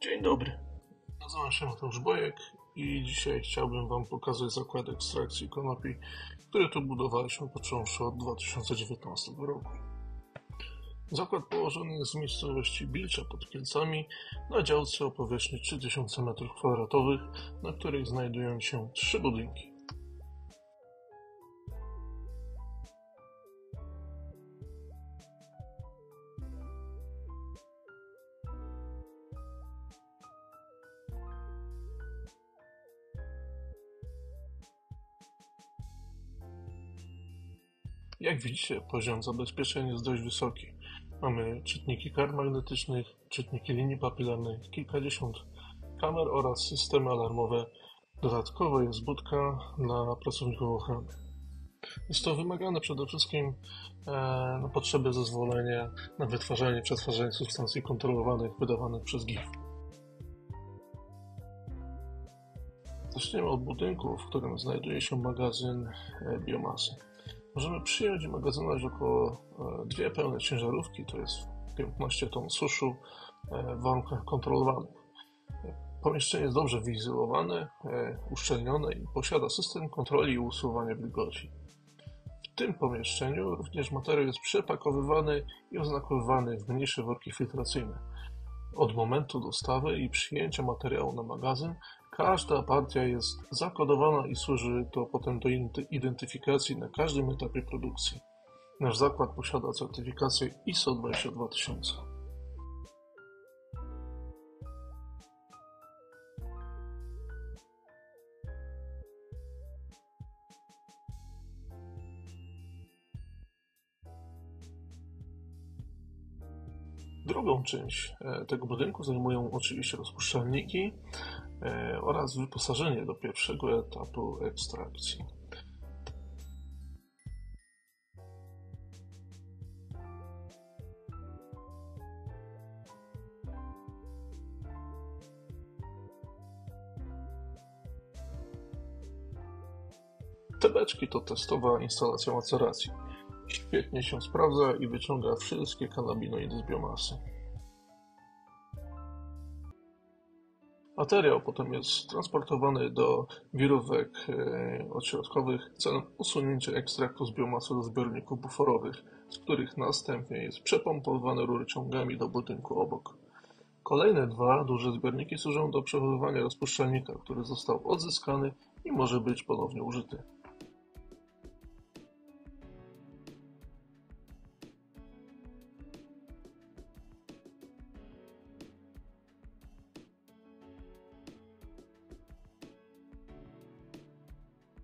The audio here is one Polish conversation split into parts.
Dzień dobry, nazywam się Mateusz Bojek i dzisiaj chciałbym Wam pokazać zakład ekstrakcji konopi, który tu budowaliśmy począwszy od 2019 roku. Zakład położony jest w miejscowości Bilcza pod Kielcami na działce o powierzchni 3000 m2, na której znajdują się 3 budynki. Jak widzicie, poziom zabezpieczeń jest dość wysoki. Mamy czytniki kart magnetycznych, czytniki linii papilarnej, kilkadziesiąt kamer oraz systemy alarmowe. Dodatkowo jest budka dla pracowników ochrony. Jest to wymagane przede wszystkim na potrzeby zezwolenia na wytwarzanie i przetwarzanie substancji kontrolowanych wydawanych przez GIF. Zaczniemy od budynku, w którym znajduje się magazyn biomasy. Możemy przyjąć i magazynować około 2 pełne ciężarówki, to jest 15 ton suszu w warunkach kontrolowanych. Pomieszczenie jest dobrze wyizolowane, uszczelnione i posiada system kontroli i usuwania wilgoci. W tym pomieszczeniu również materiał jest przepakowywany i oznakowywany w mniejsze worki filtracyjne. Od momentu dostawy i przyjęcia materiału na magazyn każda partia jest zakodowana i służy to potem do identyfikacji na każdym etapie produkcji. Nasz zakład posiada certyfikację ISO 22000. Drugą część tego budynku zajmują oczywiście rozpuszczalniki oraz wyposażenie do pierwszego etapu ekstrakcji. Te beczki to testowa instalacja maceracji. Świetnie się sprawdza i wyciąga wszystkie kanabinoidy z biomasy. Materiał potem jest transportowany do wirówek odśrodkowych celem usunięcia ekstraktu z biomasy do zbiorników buforowych, z których następnie jest przepompowywane rurociągami do budynku obok. Kolejne 2 duże zbiorniki służą do przechowywania rozpuszczalnika, który został odzyskany i może być ponownie użyty.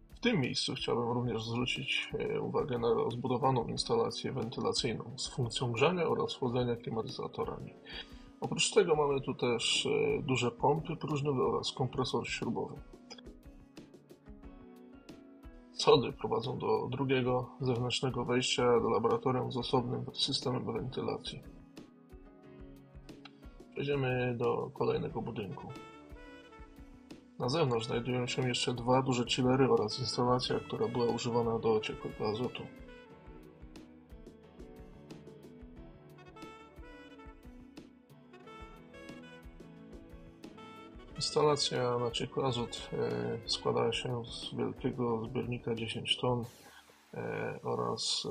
W tym miejscu chciałbym również zwrócić uwagę na rozbudowaną instalację wentylacyjną z funkcją grzania oraz chłodzenia klimatyzatorami. Oprócz tego mamy tu też duże pompy próżniowe oraz kompresor śrubowy. Schody prowadzą do drugiego zewnętrznego wejścia do laboratorium z osobnym systemem wentylacji. Przejdziemy do kolejnego budynku. Na zewnątrz znajdują się jeszcze 2 duże chillery oraz instalacja, która była używana do ciekłego azotu. Instalacja na ciekły azot składa się z wielkiego zbiornika 10 ton oraz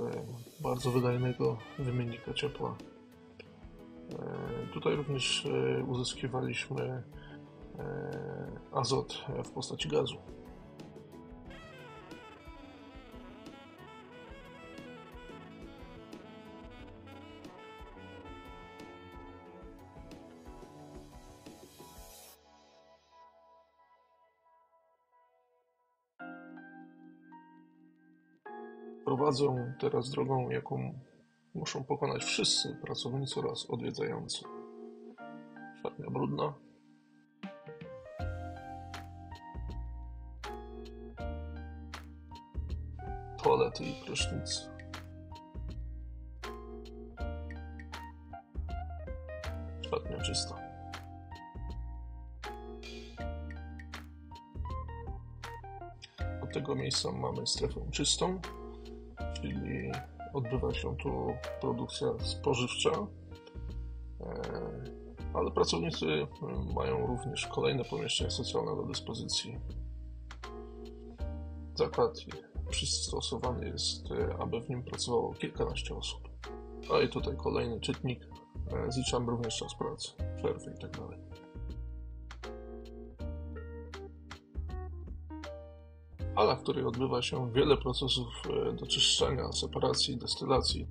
bardzo wydajnego wymiennika ciepła. Tutaj również uzyskiwaliśmy azot w postaci gazu. Prowadzą teraz drogą, jaką muszą pokonać wszyscy pracownicy oraz odwiedzający. Szatnia brudna. Toalety i prysznic. Szatnia czysta. Od tego miejsca mamy strefę czystą, czyli odbywa się tu produkcja spożywcza ale pracownicy mają również kolejne pomieszczenia socjalne do dyspozycji. Zakład przystosowany jest, aby w nim pracowało kilkanaście osób. A i tutaj kolejny czytnik. Zliczam również czas pracy, przerwy itd. Hala, w której odbywa się wiele procesów doczyszczania, separacji i destylacji.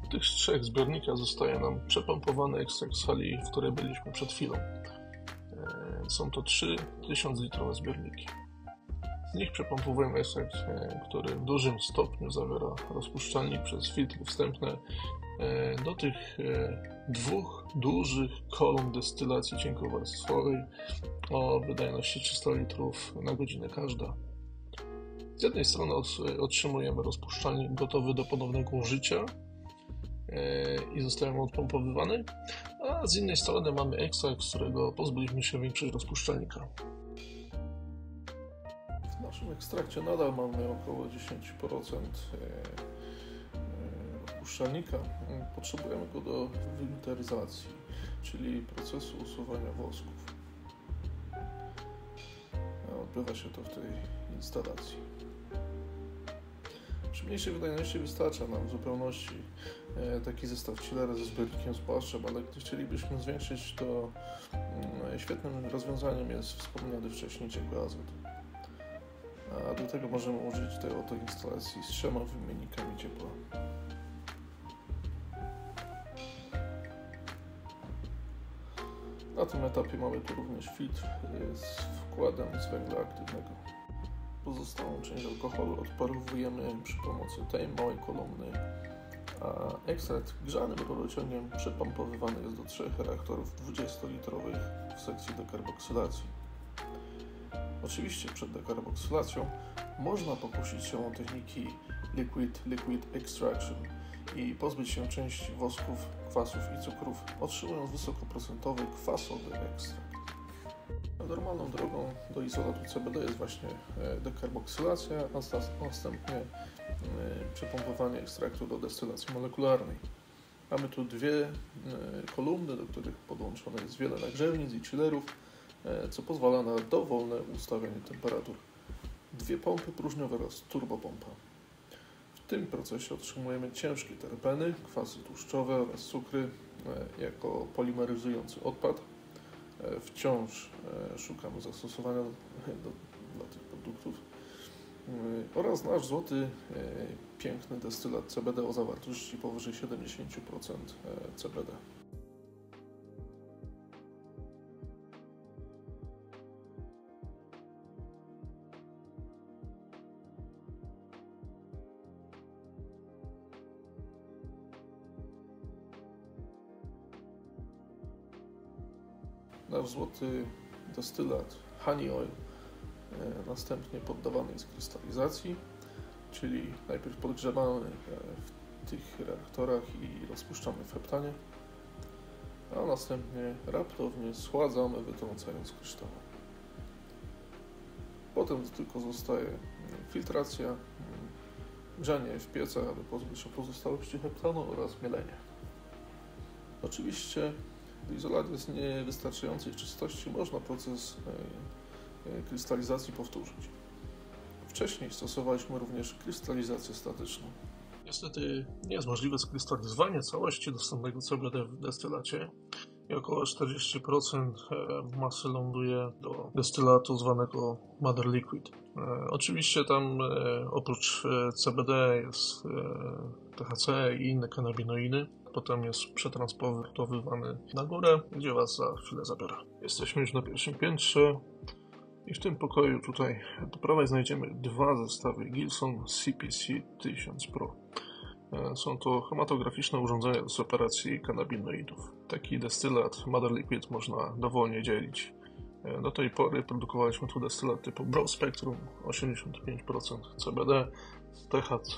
W tych trzech zbiornikach zostaje nam przepompowany ekstrakt z hali, w której byliśmy przed chwilą. Są to 3000-litrowe zbiorniki. Z nich przepompowujemy ekstrakt, który w dużym stopniu zawiera rozpuszczalnik przez filtry wstępne do tych dwóch dużych kolumn destylacji cienkowarstwowej o wydajności 300 litrów na godzinę każda. Z jednej strony otrzymujemy rozpuszczalnik gotowy do ponownego użycia i zostaje on odpompowywany, a z innej strony mamy ekstrakt, z którego pozbyliśmy się większość rozpuszczalnika. W naszym ekstrakcie nadal mamy około 10% rozpuszczalnika. Potrzebujemy go do filtracji, czyli procesu usuwania wosków. Odbywa się to w tej instalacji. Przy mniejszej wydajności wystarcza nam w zupełności taki zestaw chillera ze zbiornikiem z płaszczem, ale gdy chcielibyśmy zwiększyć, to świetnym rozwiązaniem jest wspomniany wcześniej ciekły azot. A do tego możemy użyć tej oto instalacji z 3 wymiennikami ciepła. Na tym etapie mamy tu również filtr z wkładem z węgla aktywnego. Pozostałą część alkoholu odparowujemy przy pomocy tej małej kolumny, a ekstrakt grzanym rurociągiem przepompowywany jest do 3 reaktorów 20-litrowych w sekcji dekarboksylacji. Oczywiście przed dekarboksylacją można pokusić się o techniki liquid extraction i pozbyć się części wosków, kwasów i cukrów, otrzymując wysokoprocentowy kwasowy ekstrakt. Normalną drogą do izolatu CBD jest właśnie dekarboksylacja, a następnie przepompowanie ekstraktu do destylacji molekularnej. Mamy tu dwie kolumny, do których podłączone jest wiele nagrzewnic i chillerów, co pozwala na dowolne ustawianie temperatur. 2 pompy próżniowe oraz turbopompa. W tym procesie otrzymujemy ciężkie terpeny, kwasy tłuszczowe oraz cukry jako polimeryzujący odpad. Wciąż szukamy zastosowania dla tych produktów oraz nasz złoty, piękny destylat CBD o zawartości powyżej 70% CBD. Nasz złoty destylat honey oil następnie poddawany jest krystalizacji, czyli najpierw podgrzewamy w tych reaktorach i rozpuszczamy w heptanie, a następnie raptownie schładzamy, wytrącając kryształy. Potem tylko zostaje filtracja, grzanie w piecach, aby pozbyć się pozostałości heptanu oraz mielenie. Oczywiście gdy izolat jest niewystarczającej czystości, można proces krystalizacji powtórzyć. Wcześniej stosowaliśmy również krystalizację statyczną. Niestety nie jest możliwe skrystalizowanie całości dostępnego CBD w destylacie i około 40% masy ląduje do destylatu zwanego Mother Liquid. Oczywiście tam oprócz CBD jest THC i inne kanabinoiny. Potem jest przetransportowywany na górę, gdzie Was za chwilę zabiorę. Jesteśmy już na pierwszym piętrze i w tym pokoju tutaj do prawej znajdziemy 2 zestawy Gilson CPC 1000 Pro. Są to chromatograficzne urządzenia do separacji kanabinoidów. Taki destylat Mother Liquid można dowolnie dzielić. Do tej pory produkowaliśmy tu destylat typu Broad Spectrum 85% CBD z THC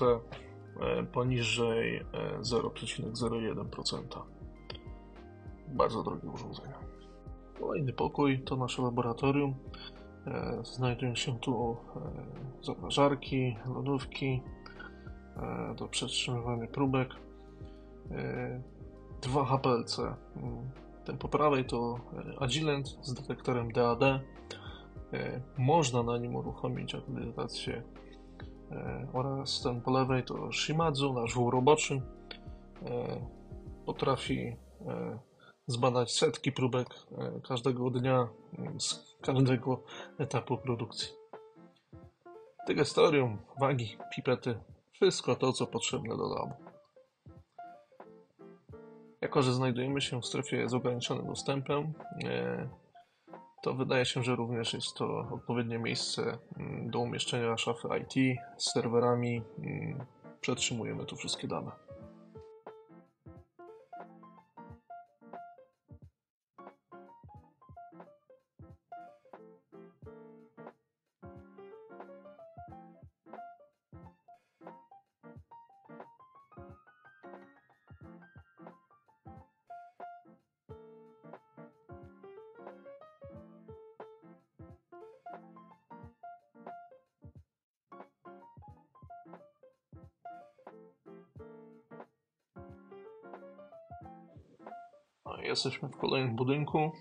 poniżej 0,01%. Bardzo drogie urządzenia. Kolejny pokój to nasze laboratorium. Znajdują się tu zamrażarki, lodówki do przetrzymywania próbek, 2 HPLC. Ten po prawej to Agilent z detektorem DAD. Można na nim uruchomić akredytację, oraz ten po lewej to Shimadzu, nasz wół roboczy. Potrafi zbadać setki próbek każdego dnia z każdego etapu produkcji. Dygestorium, wagi, pipety, wszystko to, co potrzebne do labu. Jako że znajdujemy się w strefie z ograniczonym dostępem, to wydaje się, że również jest to odpowiednie miejsce do umieszczenia szafy IT z serwerami. Przetrzymujemy tu wszystkie dane. Jesteśmy w kolejnym budynku.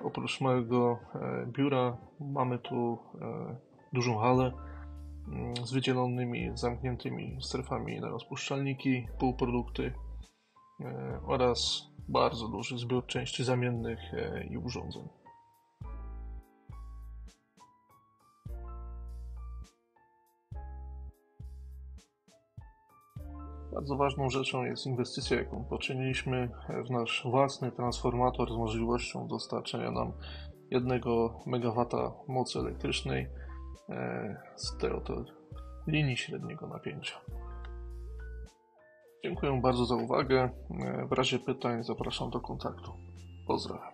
Oprócz mojego biura mamy tu dużą halę z wydzielonymi, zamkniętymi strefami na rozpuszczalniki, półprodukty oraz bardzo duży zbiór części zamiennych i urządzeń. Bardzo ważną rzeczą jest inwestycja, jaką poczyniliśmy w nasz własny transformator z możliwością dostarczenia nam 1 MW mocy elektrycznej z tej oto linii średniego napięcia. Dziękuję bardzo za uwagę. W razie pytań zapraszam do kontaktu. Pozdrawiam.